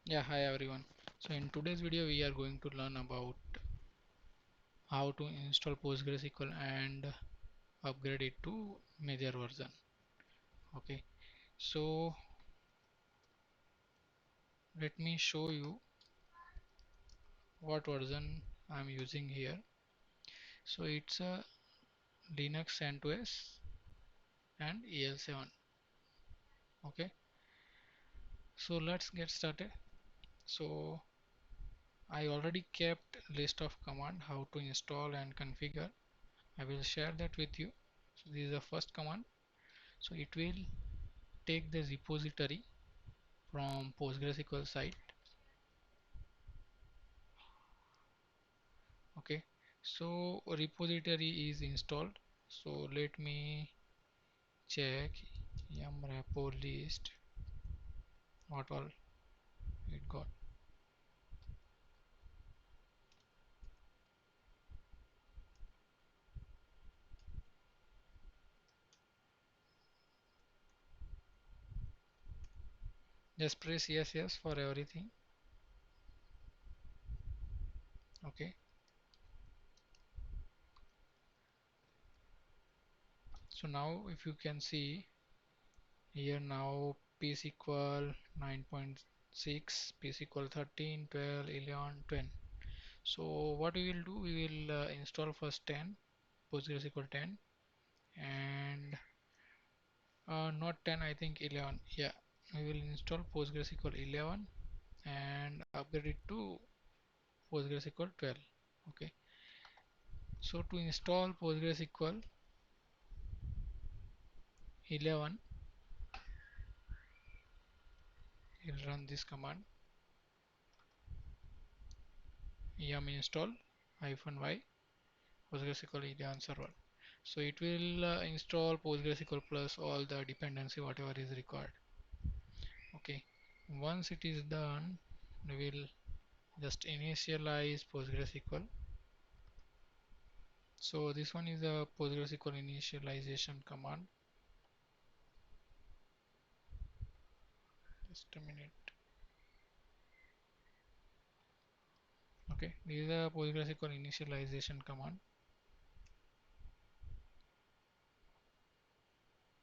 Yeah, hi everyone. So in today's video we are going to learn about how to install PostgreSQL and upgrade it to major version. Okay, so let me show you what version I'm using here. So it's a Linux CentOS and EL7. Okay, so let's get started. So I already kept list of command how to install and configure. I will share that with you. So this is the first command. So it will take the repository from PostgreSQL site. Okay, so repository is installed. So let me check yum repo list what all it got. Just press yes for everything. Okay, so now if you can see here, now psql 9.6, psql 13, 12, 11, 12. So what we will do, we will install first 10 PostgreSQL 10 and not 10, I think 11. Yeah, we will install PostgreSQL 11 and upgrade it to PostgreSQL 12. Okay, so to install PostgreSQL 11, you'll run this command yum install -y PostgreSQL 11 server. So it will install PostgreSQL plus all the dependency whatever is required. Okay, once it is done, we will just initialize PostgreSQL. So this one is a PostgreSQL initialization command. Just a minute. Okay, this is a PostgreSQL initialization command.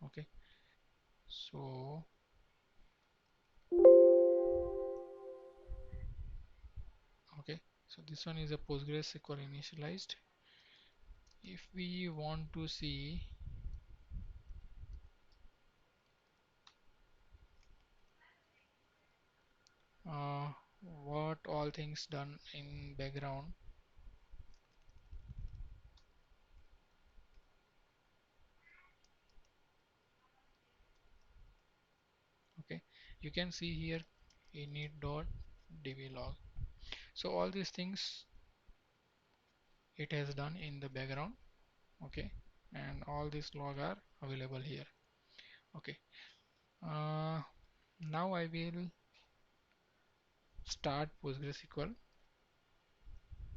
Okay, so okay, so this one is a PostgreSQL initialized. If we want to see uh, what all things done in background, okay, you can see here init.dblog. So all these things it has done in the background. Okay, and all these log are available here. Okay, uh, now I will start PostgreSQL.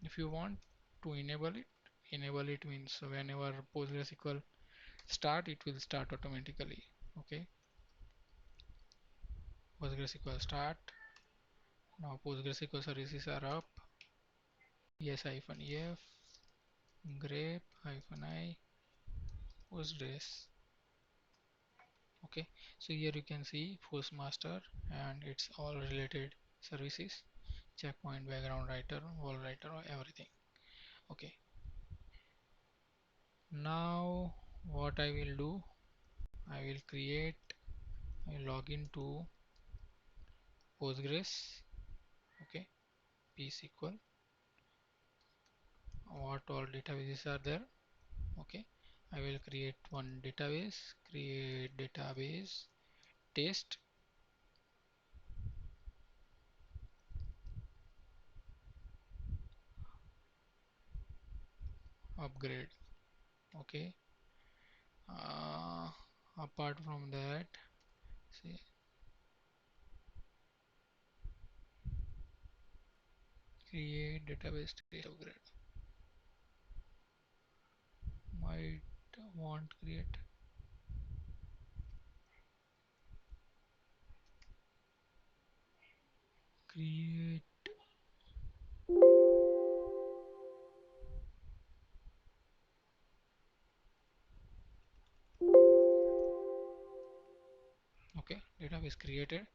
If you want to enable it means whenever PostgreSQL start, it will start automatically. Okay, PostgreSQL start. Now PostgreSQL services are up. Yes-ef grep -i Postgres. Okay, so here you can see Postmaster and it's all related services, checkpoint, background writer, wall writer, everything. Okay, now what I will do, I will log into Postgres. Okay, psql, what all databases are there. Okay, I will create one database, create database test, upgrade. Okay, apart from that, see, create database test upgrade. Might want create. Okay, database created.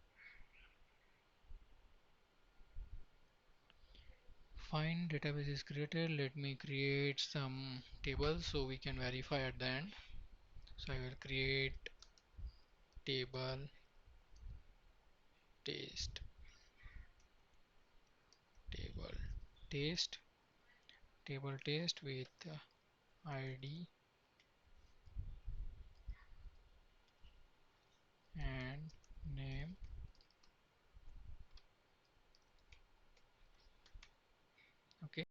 Fine, database is created. Let me create some tables so we can verify at the end. So I will create table taste, table taste, table taste with ID and name. Okay,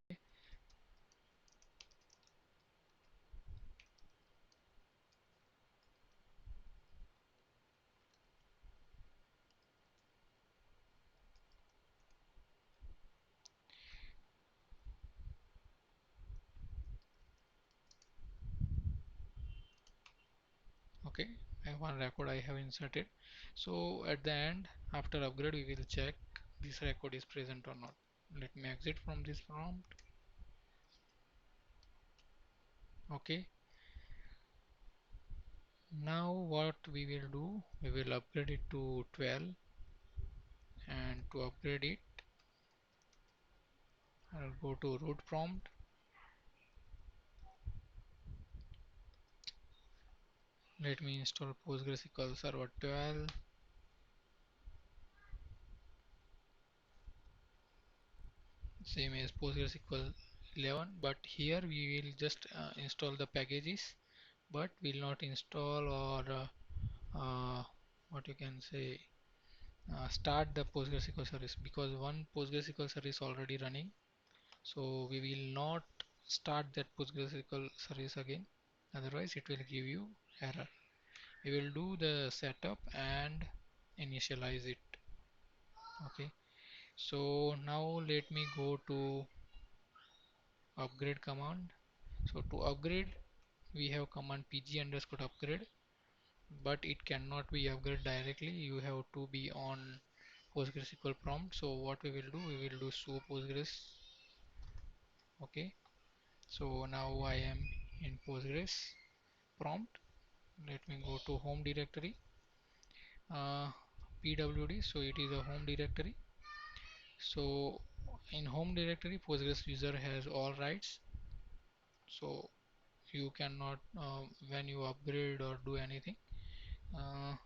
okay, I have one record I have inserted. So at the end, after upgrade, we will check this record is present or not. Let me exit from this prompt. Okay, now what we will do, we will upgrade it to 12, and to upgrade it, I'll go to root prompt. Let me install PostgreSQL Server 12. Same as PostgreSQL 11, but here we will just install the packages, but will not install or what you can say, start the PostgreSQL service, because one PostgreSQL service already running, so we will not start that PostgreSQL service again, otherwise it will give you error. We will do the setup and initialize it. Okay, so now let me go to upgrade command. So to upgrade, we have command pg underscore upgrade, but it cannot be upgraded directly. You have to be on PostgreSQL prompt. So what we will do, we will do show Postgres. Okay, so now I am in Postgres prompt. Let me go to home directory, pwd. So it is a home directory. So in home directory, Postgres user has all rights. So you cannot, when you upgrade or do anything,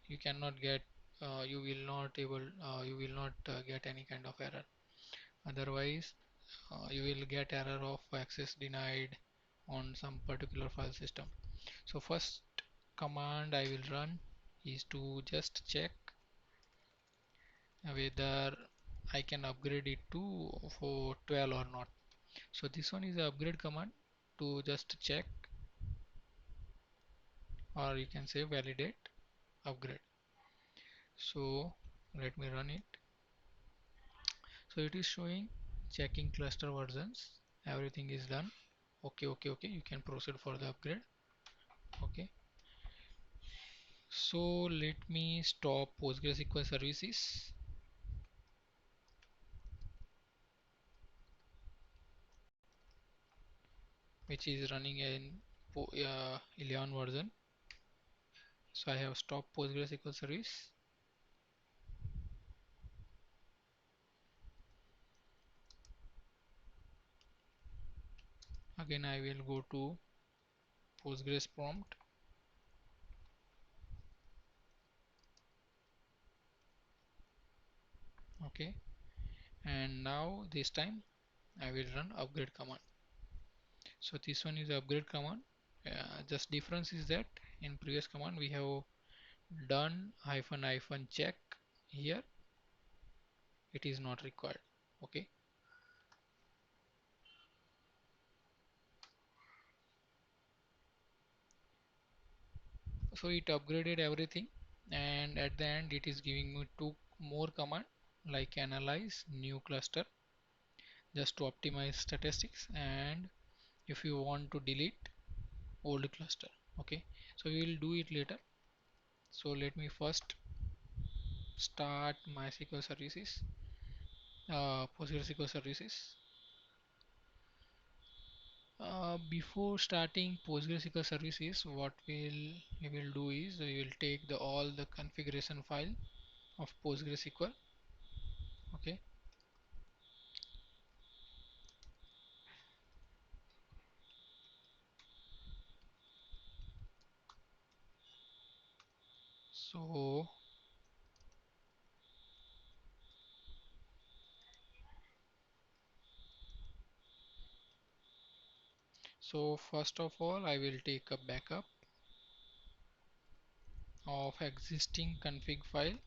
you cannot get, you will not get any kind of error. Otherwise, you will get error of access denied on some particular file system. So first command I will run is to just check whether I can upgrade it to for 12 or not. So this one is the upgrade command to just check, or you can say validate upgrade. So let me run it. So it is showing checking cluster versions, everything is done. Okay, okay, okay, you can proceed for the upgrade. Okay, so let me stop PostgreSQL services, which is running in 11 version. So I have stopped PostgreSQL service. Again I will go to Postgres prompt. Okay, and now this time I will run upgrade command. So this one is upgrade command. Just difference is that in previous command we have done hyphen hyphen check. Here it is not required. Okay, so it upgraded everything, and at the end it is giving me two more command like analyze new cluster, just to optimize statistics, and if you want to delete old cluster. Okay, so we will do it later. So let me first start MySQL services. PostgreSQL services. Before starting PostgreSQL services, what we will do is we will take all the configuration file of PostgreSQL. Okay, so first of all, I will take a backup of existing config file.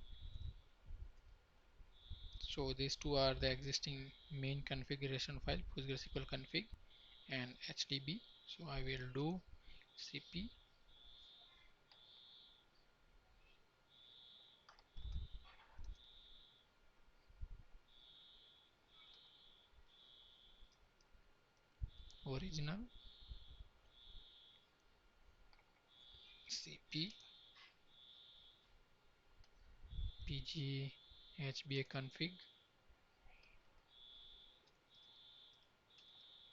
So these two are the existing main configuration file, PostgreSQL config and HDB. So I will do cp original cp pg hba config.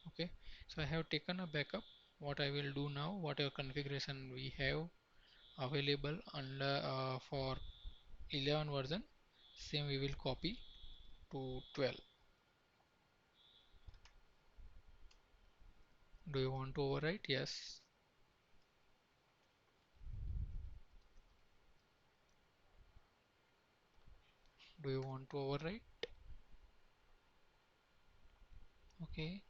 Okay, so I have taken a backup. What I will do now, whatever configuration we have available under for 11 version, same we will copy to 12. Do you want to overwrite? Yes. Do you want to overwrite? Okay.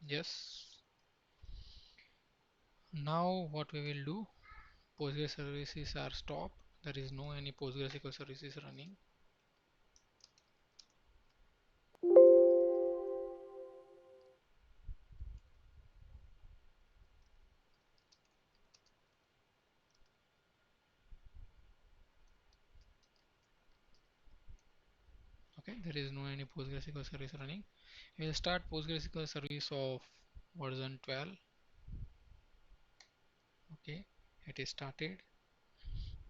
Yes. Now what we will do, Postgres services are stopped. There is no any PostgreSQL services running. Okay, there is no any PostgreSQL service running. We will start PostgreSQL service of version 12. Okay, it is started.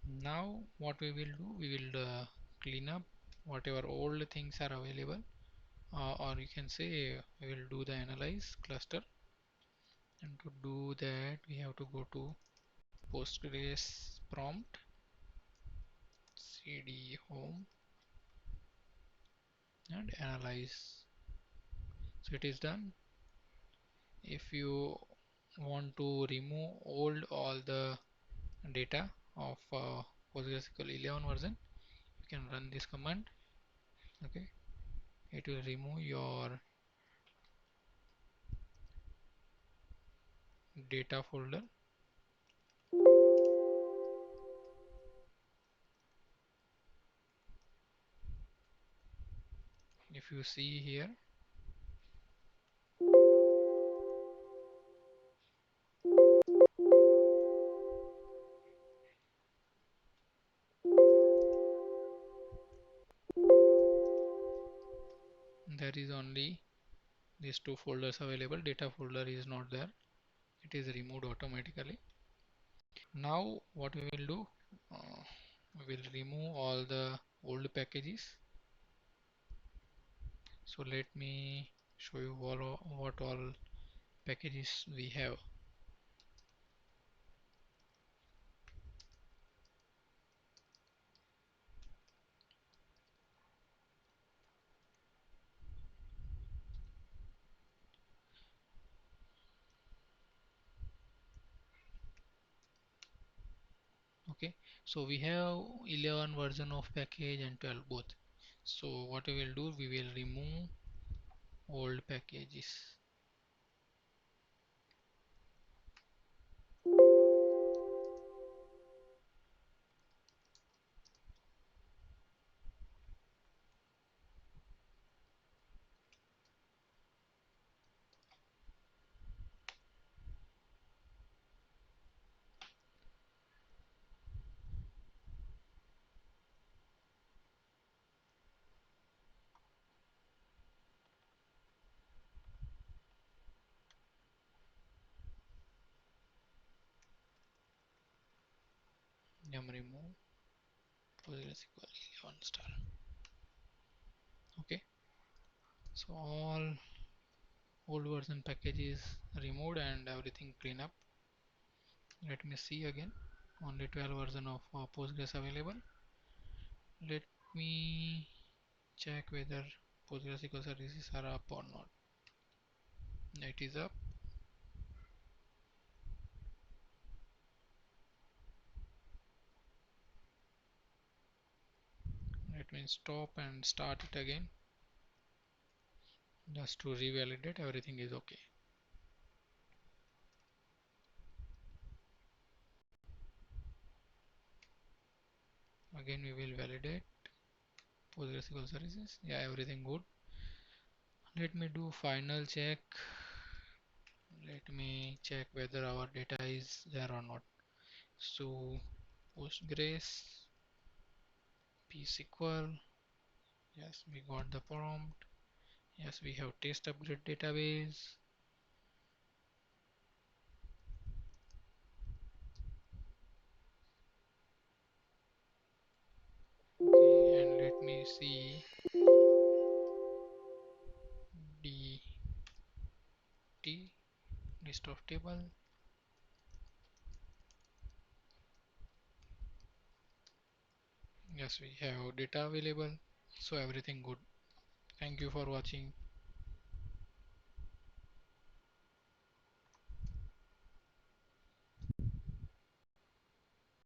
Now what we will do, we will clean up whatever old things are available, or you can say we will do the analyze cluster. And to do that, we have to go to Postgres prompt cd home and analyze. So it is done. If you want to remove all the data of PostgreSQL 11 version, you can run this command. Okay, it will remove your data folder. If you see here, there is only these two folders available. Data folder is not there. It is removed automatically. Now what we will do, we will remove all the old packages. So let me show you what all packages we have. Okay, so we have 11 version of package and 12 both. So what we will do, we will remove old packages. yum remove PostgreSQL 11 star. Okay, so all old version package is removed and everything clean up. Let me see again. Only 12 version of Postgres available. Let me check whether PostgreSQL services are up or not. It is up. Let me stop and start it again just to revalidate everything is okay. Again we will validate PostgreSQL services. Yeah, everything good. Let me do final check. Let me check whether our data is there or not. So Postgres psql, yes, we got the prompt. Yes, we have test upgrade database. Okay, and let me see dt list of table. Yes, we have data available, so everything good. Thank you for watching.